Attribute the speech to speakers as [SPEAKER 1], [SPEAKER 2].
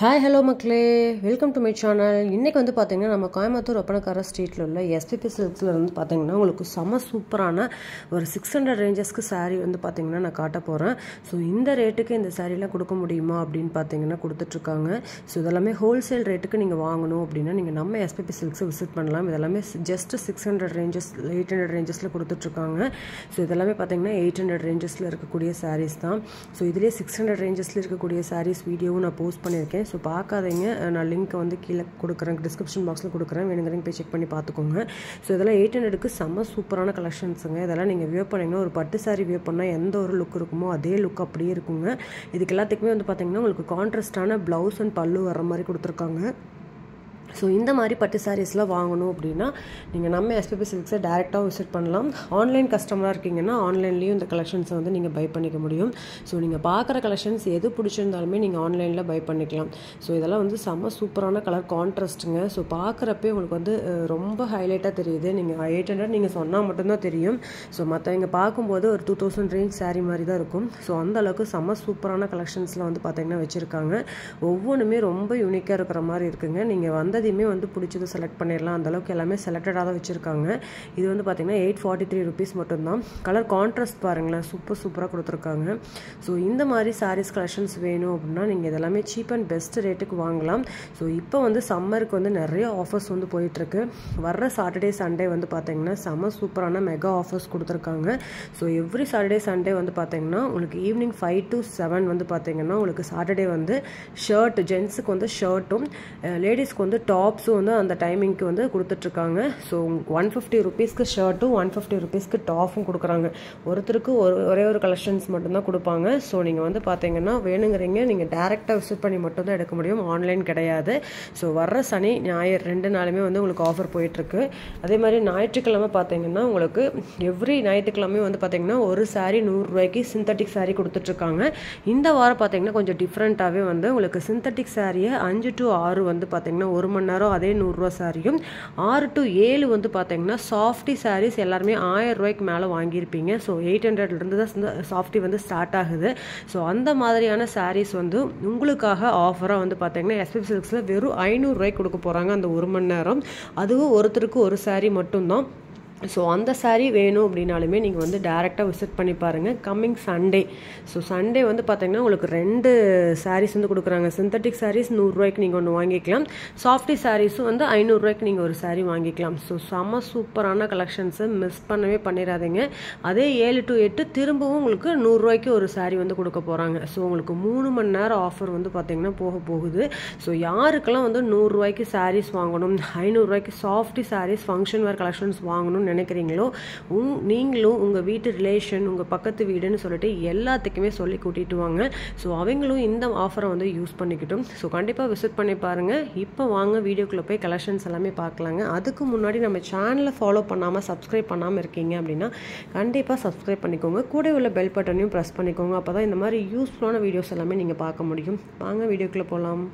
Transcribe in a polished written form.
[SPEAKER 1] Hi hello மக்களே, welcome to my channel. இன்றைக்கி வந்து பார்த்திங்கன்னா நம்ம கோயம்புத்தூர் ஒப்பனக்கார ஸ்ட்ரீட்டில் உள்ள எஸ்பிபி சில்க்ஸில் வந்து பார்த்திங்கன்னா உங்களுக்கு செம சூப்பரான ஒரு 600 ரேஞ்சஸ்க்கு சாரீ வந்து பார்த்திங்கன்னா நான் காட்ட போகிறேன். ஸோ இந்த ரேட்டுக்கு இந்த சாரீலாம் கொடுக்க முடியுமா அப்படின்னு பார்த்திங்கன்னா கொடுத்துட்ருக்காங்க. ஸோ இதெல்லாமே ஹோல்சேல் ரேட்டுக்கு நீங்கள் வாங்கணும் அப்படின்னா நீங்கள் நம்ம எஸ்பிபி சில்க்ஸை விசிட் பண்ணலாம். இதெல்லாமே ஜஸ்ட் 600 ரேஞ்சஸ் 800 ரேஞ்சஸில் கொடுத்துட்ருக்காங்க. ஸோ இதெல்லாமே பார்த்திங்கன்னா 800 ரேஞ்சஸில் இருக்கக்கூடிய சாரீஸ் தான். ஸோ இதிலே 600 ரேஞ்சஸில் இருக்கக்கூடிய சாரீஸ் வீடியோவும் நான் போஸ்ட் பண்ணியிருக்கேன். ஸோ பார்க்காதீங்க, நான் லிங்க்கை வந்து கீழே கொடுக்குறேன், டிஸ்கிரிப்ஷன் பாக்ஸில் கொடுக்குறேன், வேணுங்கிறீங்க போய் செக் பண்ணி பார்த்துக்கோங்க. ஸோ இதெல்லாம் 800க்கு செம்ம சூப்பரான கலெக்ஷன்ஸுங்க. இதெல்லாம் நீங்கள் வியர் பண்ணிங்கன்னா ஒரு பட்டு சாரீ வியர் பண்ணால் எந்த ஒரு லுக் இருக்குமோ அதே லுக் அப்படியே இருக்குங்க. இதுக்கு எல்லாத்துக்குமே வந்து பார்த்திங்கன்னா உங்களுக்கு கான்ட்ராஸ்டான ப்ளவுஸ் அண்ட் பல்லு வர மாதிரி கொடுத்துருக்காங்க. ஸோ இந்த மாதிரி பட்டு சாரீஸ்லாம் வாங்கணும் அப்படின்னா நீங்கள் நம்ம எஸ்பிபி சில்க்ஸை டேரெக்டாக விசிட் பண்ணலாம். ஆன்லைன் கஸ்டமராக இருக்கீங்கன்னா ஆன்லைன்லேயும் இந்த கலெக்ஷன்ஸை வந்து நீங்கள் பை பண்ணிக்க முடியும். ஸோ நீங்கள் பார்க்குற கலெக்ஷன்ஸ் எது பிடிச்சிருந்தாலுமே நீங்கள் ஆன்லைனில் பை பண்ணிக்கலாம். ஸோ இதெல்லாம் வந்து செம்ம சூப்பரான கலர் கான்ட்ராஸ்ட்டுங்க. ஸோ பார்க்குறப்பே உங்களுக்கு வந்து ரொம்ப ஹைலைட்டாக தெரியுது. நீங்கள் 800 நீங்கள் சொன்னால் மட்டும்தான் தெரியும். ஸோ மற்றவங்க பார்க்கும்போது ஒரு 2000 ரேஞ்ச் சாரீ மாதிரி தான் இருக்கும். ஸோ அந்தளவுக்கு செம்ம சூப்பரான கலெக்ஷன்ஸில் வந்து பார்த்திங்கன்னா வச்சுருக்காங்க. ஒவ்வொன்றுமே ரொம்ப யூனிக்காக இருக்கிற மாதிரி இருக்குங்க. நீங்கள் வந்ததையுமே வந்து பிடிச்சது செலக்ட் பண்ணிடலாம். அந்தளவுக்கு எல்லாமே செலக்டடாக தான் வச்சுருக்காங்க. இது வந்து பார்த்திங்கன்னா 843 ருபீஸ் மட்டும்தான். கலர் கான்ட்ராஸ்ட் பாருங்களேன், சூப்பராக கொடுத்துருக்காங்க. ஸோ இந்த மாதிரி சாரீஸ் கலெக்ஷன்ஸ் வேணும் அப்படின்னா நீங்கள் இதெல்லாமே சீப் அண்ட் பெஸ்ட் ரேட்டுக்கு வாங்கலாம். ஸோ இப்போ வந்து சம்மருக்கு வந்து நிறைய ஆஃபர்ஸ் வந்து போயிட்டுருக்கு. வர்ற சாட்டர்டே சண்டே வந்து பார்த்திங்கன்னா செம்ம சூப்பரான மெகா ஆஃபர்ஸ் கொடுத்துருக்காங்க. ஸோ எவ்ரி சாட்டர்டே சண்டே வந்து பார்த்திங்கன்னா உங்களுக்கு ஈவினிங் 5 to 7 வந்து பார்த்திங்கன்னா உங்களுக்கு சாட்டர்டே வந்து ஷர்ட், ஜென்ஸுக்கு வந்து ஷர்ட்டும் லேடிஸ்க்கு வந்து டாப்ஸும் வந்து அந்த டைமிங்க்கு வந்து கொடுத்துட்ருக்காங்க. ஸோ 150 ருபீஸ்க்கு ஷர்ட்டும் 150 ருபீஸ்க்கு டாப்பும் கொடுக்குறாங்க. ஒருத்தருக்கு ஒரே ஒரு கலெக்ஷன்ஸ் மட்டும்தான் கொடுப்பாங்க. ஸோ நீங்கள் வந்து பார்த்தீங்கன்னா வேணுங்கிறீங்க நீங்கள் டேரெக்டாக விசிட் பண்ணி மட்டும்தான் எடுக்க முடியும், ஆன்லைன் கிடையாது. ஸோ வர்ற சனி ஞாயிறு 2 நாளுமே வந்து உங்களுக்கு ஆஃபர் போயிட்டுருக்கு. அதே மாதிரி ஞாயிற்றுக்கிழமை பார்த்தீங்கன்னா உங்களுக்கு எவ்ரி ஞாயிற்றுக்கிழமை வந்து பார்த்தீங்கன்னா ஒரு சாரீ 100 ரூபாய்க்கு சிந்தட்டிக் சாரீ கொடுத்துட்ருக்காங்க. இந்த வாரம் பார்த்தீங்கன்னா கொஞ்சம் டிஃப்ரெண்ட்டாகவே வந்து உங்களுக்கு சிந்தட்டிக் சாரியை 5 to 6 வந்து பார்த்தீங்கன்னா 1 மணி நேரம் அதே 100 ரூபா சாரியும், 6 to 7 வந்து பார்த்தீங்கன்னா சாஃப்டி சாரீஸ் எல்லாருமே 1000 ரூபாய்க்கு மேலே வாங்கியிருப்பீங்க. ஸோ 800லேருந்து தான் சாஃப்டி வந்து ஸ்டார்ட் ஆகுது. ஸோ அந்த மாதிரியான சாரீஸ் வந்து உங்களுக்காக ஆஃபராக வந்து பார்த்தீங்கன்னா எஸ்பிபி சில்க்ஸில் வெறும் 500 ரூபாய்க்கு கொடுக்க போகிறாங்க அந்த 1 மணி நேரம். அதுவும் ஒருத்தருக்கு ஒரு சாரீ மட்டும்தான். ஸோ அந்த சாரீ வேணும் அப்படின்னாலுமே நீங்கள் வந்து டேரெக்டாக விசிட் பண்ணி பாருங்கள். கம்மிங் சண்டே, ஸோ சண்டே வந்து பார்த்தீங்கன்னா உங்களுக்கு 2 சாரீஸ் வந்து கொடுக்குறாங்க. சிந்தட்டிக் சாரீஸ் 100 ரூபாய்க்கு நீங்கள் ஒன்று வாங்கிக்கலாம், சாஃப்டி சாரீஸும் வந்து 500 ரூபாய்க்கு நீங்கள் ஒரு சாரீ வாங்கிக்கலாம். ஸோ செம்ம சூப்பரான கலெக்ஷன்ஸை மிஸ் பண்ணவே பண்ணிடாதீங்க. அதே 7 to 8 திரும்பவும் உங்களுக்கு 100 ரூபாய்க்கு ஒரு சாரீ வந்து கொடுக்க போகிறாங்க. ஸோ உங்களுக்கு 3 மணி நேரம் ஆஃபர் வந்து பார்த்தீங்கன்னா போகுது. ஸோ யாருக்கெல்லாம் வந்து 100 ரூபாய்க்கு சாரீஸ் வாங்கணும், 500 ரூபாய்க்கு softy sarees function wear collections வாங்கணும்னு நினைக்கிறீங்களோ நீங்களும் உங்கள் வீட்டு ரிலேஷன், உங்கள் பக்கத்து வீடுன்னு சொல்லிட்டு எல்லாத்துக்குமே சொல்லி கூட்டிகிட்டு வாங்க. ஸோ அவங்களும் இந்த ஆஃபரை வந்து யூஸ் பண்ணிக்கிட்டும். ஸோ கண்டிப்பாக விசிட் பண்ணி பாருங்கள். இப்போ வாங்க வீடியோக்குள்ளே போய் கலெக்ஷன்ஸ் எல்லாமே பார்க்கலாங்க. அதுக்கு முன்னாடி நம்ம சேனலை ஃபாலோ பண்ணாமல் சப்ஸ்கிரைப் பண்ணாமல் இருக்கீங்க அப்படின்னா கண்டிப்பாக சப்ஸ்கிரைப் பண்ணிக்கோங்க. கூட உள்ள பெல் பட்டனையும் ப்ரெஸ் பண்ணிக்கோங்க. அப்போ தான் இந்த மாதிரி யூஸ்ஃபுல்லான வீடியோஸ் எல்லாமே நீங்கள் பார்க்க முடியும். வாங்க வீடியோக்குள்ளே போகலாம்.